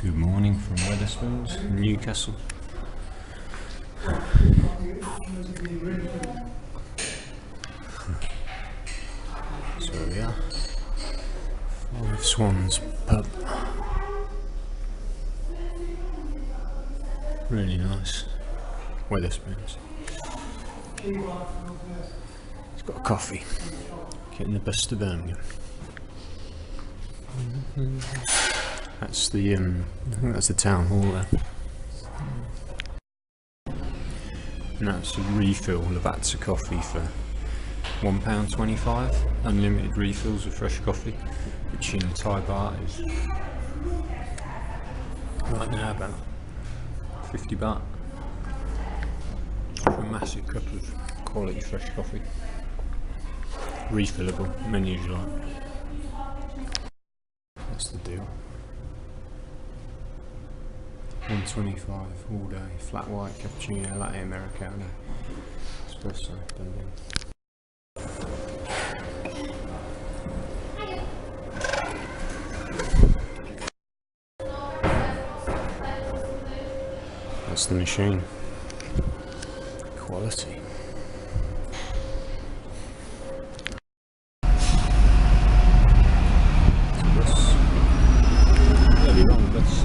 Good morning from Wetherspoons, Newcastle. So we are, Five Swans pub. Really nice. Wetherspoons. It's got a coffee. Getting the bus to Birmingham. That's the I think that's the town hall there. And that's a refill, Lavazza coffee for £1.25. Unlimited refills of fresh coffee, which in Thai baht is right now about 50 baht for a massive cup of quality fresh coffee. Refillable, menus like. That's the deal. 125 all day, flat white, cappuccino, latte, americano, espresso, blending. That's the machine. Quality. Really long bus.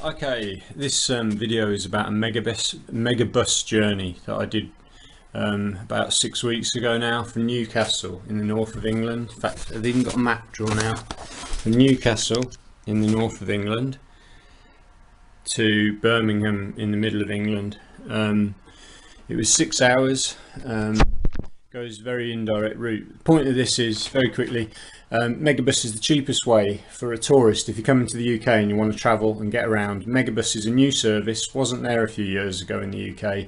Okay, this video is about a megabus journey that I did about 6 weeks ago now from Newcastle in the north of England. In fact, I've even got a map drawn out from Newcastle in the north of England to Birmingham in the middle of England. It was 6 hours. Goes very indirect route. The point of this is, very quickly, Megabus is the cheapest way for a tourist. If you come into the UK and you want to travel and get around, Megabus is a new service, wasn't there a few years ago in the UK,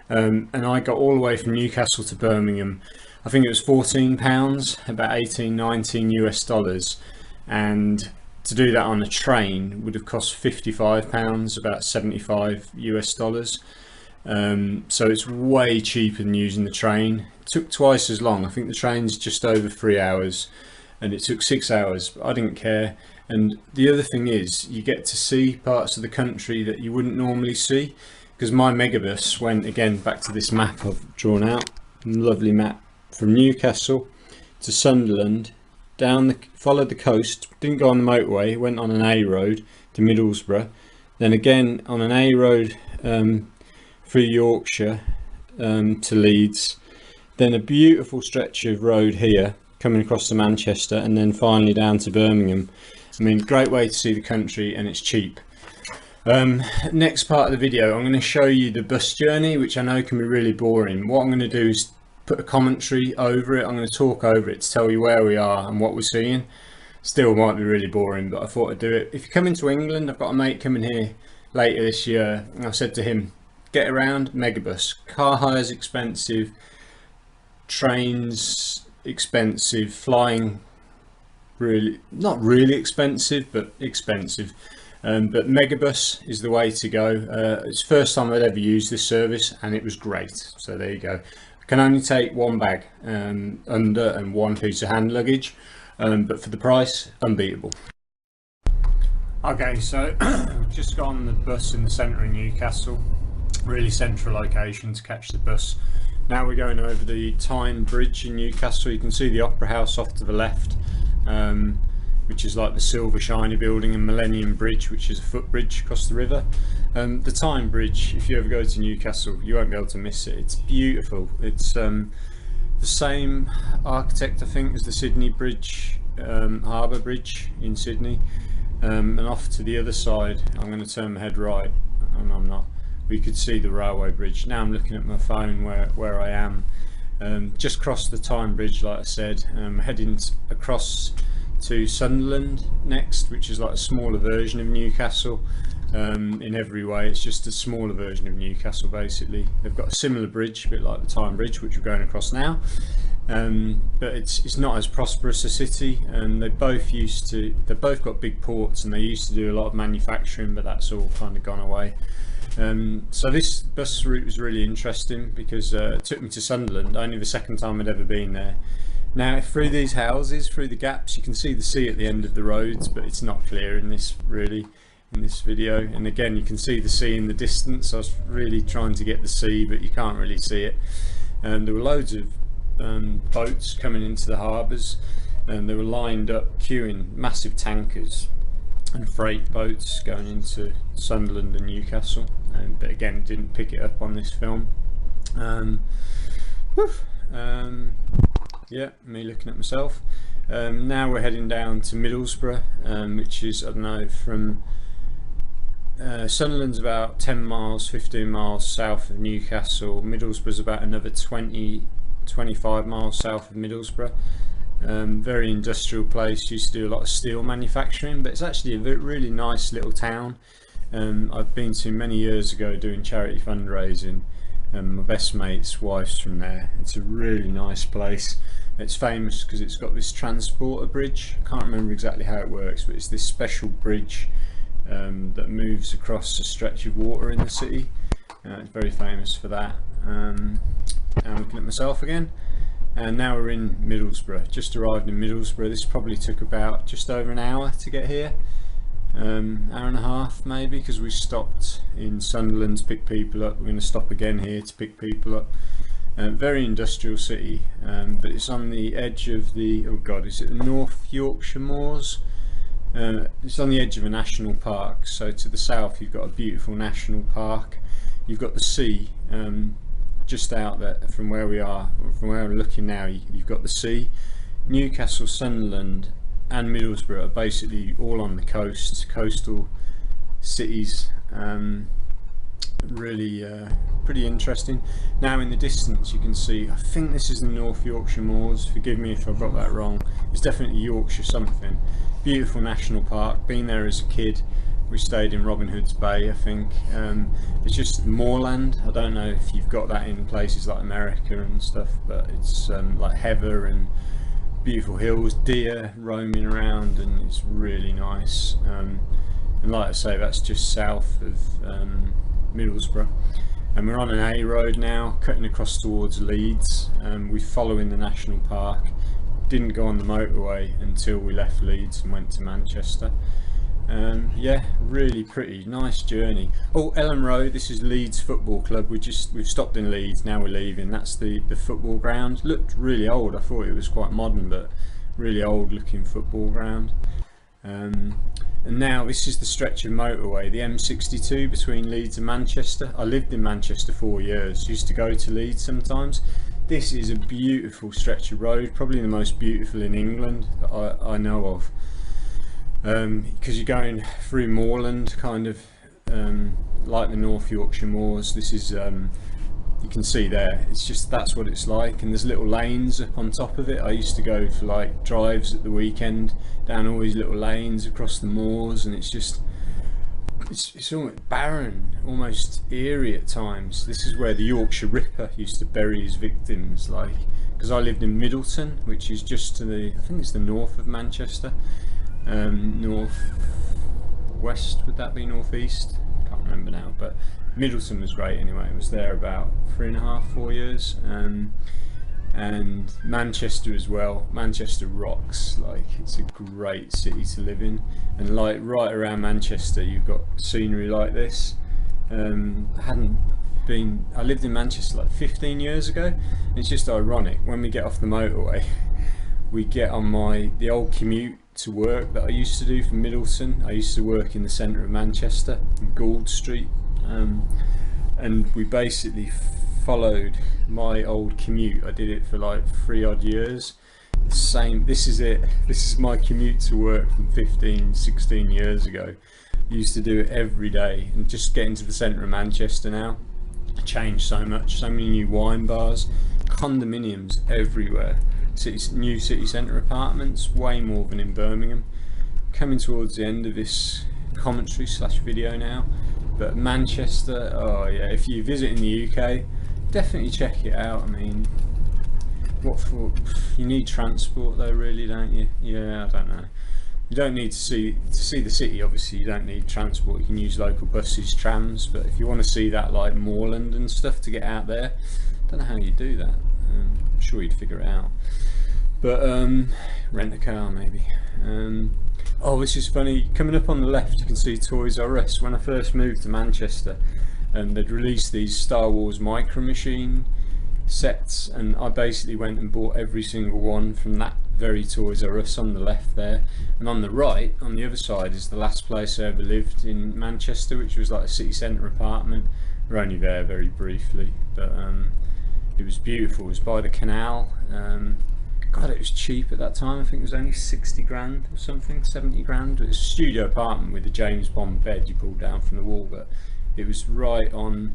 and I got all the way from Newcastle to Birmingham. I think it was £14, about 18-19 US dollars, and to do that on a train would have cost £55, about 75 US dollars. So it's way cheaper than using the train. It took twice as long. I think the train's just over 3 hours and it took 6 hours, but I didn't care. And the other thing is, you get to see parts of the country that you wouldn't normally see, because my Megabus went, again, back to this map I've drawn out, lovely map, from Newcastle to Sunderland, followed the coast, didn't go on the motorway, went on an A road to Middlesbrough, then again on an A road through Yorkshire to Leeds, then a beautiful stretch of road here coming across to Manchester, and then finally down to Birmingham. I mean, great way to see the country, and it's cheap. Next part of the video, I'm going to show you the bus journey, which I know can be really boring. What I'm going to do is put a commentary over it. I'm going to talk over it to tell you where we are and what we're seeing. Still might be really boring, but I thought I'd do it. If you come into England, I've got a mate coming here later this year, and I said to him, get around Megabus. Car hire is expensive, trains expensive, flying really not really expensive, but expensive. But Megabus is the way to go. It's the first time I'd ever used this service, and it was great. So there you go. I can only take one bag under and 1 piece of hand luggage, but for the price, unbeatable. Okay, so just got on the bus in the centre of Newcastle. Really central location to catch the bus. Now we're going over the Tyne Bridge in Newcastle. You can see the Opera House off to the left, which is like the silver shiny building, and Millennium Bridge, which is a footbridge across the river. The Tyne Bridge, if you ever go to Newcastle, you won't be able to miss it. It's beautiful. It's the same architect, I think, as the Sydney Bridge, Harbour Bridge in Sydney. And off to the other side, I'm going to turn my head right, and I'm not. We could see the railway bridge. Now I'm looking at my phone where I am. Just crossed the Tyne Bridge, like I said. Heading across to Sunderland next, which is like a smaller version of Newcastle. In every way, it's just a smaller version of Newcastle basically. They've got a similar bridge, a bit like the Tyne Bridge, which we're going across now. but it's not as prosperous a city, and they've both got big ports, and they used to do a lot of manufacturing, but that's all kind of gone away. So this bus route was really interesting because it took me to Sunderland, only the second time I'd ever been there. Now through these houses, through the gaps, you can see the sea at the end of the roads, but it's not clear in this video. And again, you can see the sea in the distance. I was really trying to get the sea, but you can't really see it. There were loads of boats coming into the harbours, and they were lined up queuing, massive tankers and freight boats going into Sunderland and Newcastle. But again, didn't pick it up on this film. Yeah, me looking at myself. Now we're heading down to Middlesbrough, which is, I don't know, from Sunderland's about 10 miles, 15 miles south of Newcastle. Middlesbrough's about another 25 miles south of Middlesbrough. Very industrial place, used to do a lot of steel manufacturing, but it's actually a really nice little town. I've been to many years ago doing charity fundraising. My best mate's wife's from there. It's a really nice place. It's famous because it's got this transporter bridge. I can't remember exactly how it works, but it's this special bridge that moves across a stretch of water in the city. It's very famous for that. I'm looking at myself again, and now we're in Middlesbrough. Just arrived in Middlesbrough. This probably took about just over an hour to get here. Hour and a half maybe, because we stopped in Sunderland to pick people up. We're going to stop again here to pick people up. Very industrial city, but it's on the edge of the, oh god, is it the North Yorkshire Moors? It's on the edge of a national park. So to the south you've got a beautiful national park. You've got the sea just out there from where we are, from where we're looking now. You've got the sea. Newcastle, Sunderland and Middlesbrough are basically all on the coast, coastal cities. Really pretty interesting. Now in the distance you can see, I think this is the North Yorkshire Moors, forgive me if I've got that wrong, it's definitely Yorkshire something. Beautiful national park, been there as a kid. We stayed in Robin Hood's Bay, I think. It's just moorland. I don't know if you've got that in places like America and stuff, but it's like heather and beautiful hills, deer roaming around, and it's really nice. And like I say, that's just south of Middlesbrough, and we're on an A road now, cutting across towards Leeds. We're following the national park. Didn't go on the motorway until we left Leeds and went to Manchester. Yeah, really pretty, nice journey. Oh, Ellen Road, this is Leeds Football Club. We've stopped in Leeds, now we're leaving. That's the football ground. Looked really old, I thought it was quite modern, but really old looking football ground. And now this is the stretch of motorway, the M62 between Leeds and Manchester. I lived in Manchester 4 years, used to go to Leeds sometimes. This is a beautiful stretch of road, probably the most beautiful in England that I know of. Because you're going through moorland, kind of like the North Yorkshire Moors. This is, you can see there, it's just, that's what it's like. And there's little lanes up on top of it. I used to go for like drives at the weekend down all these little lanes across the moors, and it's just, it's almost barren, almost eerie at times. This is where the Yorkshire Ripper used to bury his victims, like, because I lived in Middleton, which is just to the, I think it's the north of Manchester. North west, would that be northeast? Can't remember now, but Middleton was great anyway. I was there about 3.5, 4 years. And Manchester as well. Manchester rocks, like, it's a great city to live in. And like right around Manchester you've got scenery like this. I lived in Manchester like 15 years ago. It's just ironic, when we get off the motorway we get on the old commute to work that I used to do from Middleton. I used to work in the centre of Manchester, in Gould Street, and we basically followed my old commute. I did it for like 3 odd years. This is it. This is my commute to work from 15, 16 years ago. I used to do it every day, and just getting to the centre of Manchester now, changed so much. So many new wine bars, condominiums everywhere. New city centre apartments, way more than in Birmingham. Coming towards the end of this commentary / video now, but Manchester, oh yeah, if you visit in the UK, definitely check it out. I mean, What for? You need transport though, really, don't you? Yeah, I don't know. You don't need to see the city. Obviously, you don't need transport. You can use local buses, trams. But if you want to see that, like moorland and stuff, to get out there, I don't know how you do that. I'm sure you'd figure it out. But rent a car maybe. Oh, this is funny. Coming up on the left, you can see Toys R Us. When I first moved to Manchester, they'd released these Star Wars Micro Machine sets, and I basically went and bought every single one from that very Toys R Us on the left there. And on the right, on the other side, is the last place I ever lived in Manchester, which was like a city centre apartment. We're only there very briefly, but it was beautiful. It was by the canal. God, it was cheap at that time. I think it was only 60 grand or something, 70 grand. It was a studio apartment with a James Bond bed you pulled down from the wall, but it was right on,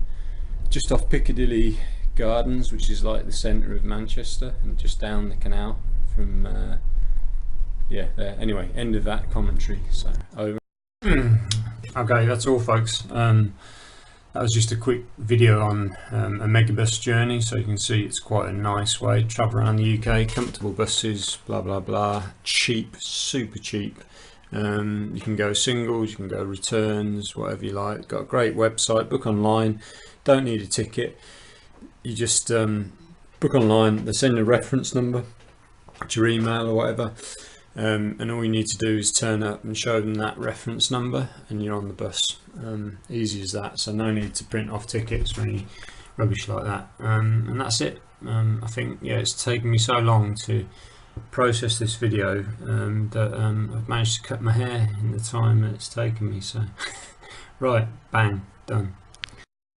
just off Piccadilly Gardens, which is like the centre of Manchester, and just down the canal from yeah, there. Anyway, end of that commentary. So over. Okay, that's all, folks. That was just a quick video on a Megabus journey, so you can see it's quite a nice way to travel around the UK. Comfortable buses, blah blah blah, cheap, super cheap. You can go singles, you can go returns, whatever you like. Got a great website, book online, don't need a ticket. You just book online, they send a reference number to your email or whatever, and all you need to do is turn up and show them that reference number and you're on the bus. Easy as that, so no need to print off tickets or any rubbish like that, and that's it. I think, yeah, it's taken me so long to process this video that I've managed to cut my hair in the time that it's taken me, so right, bang, done.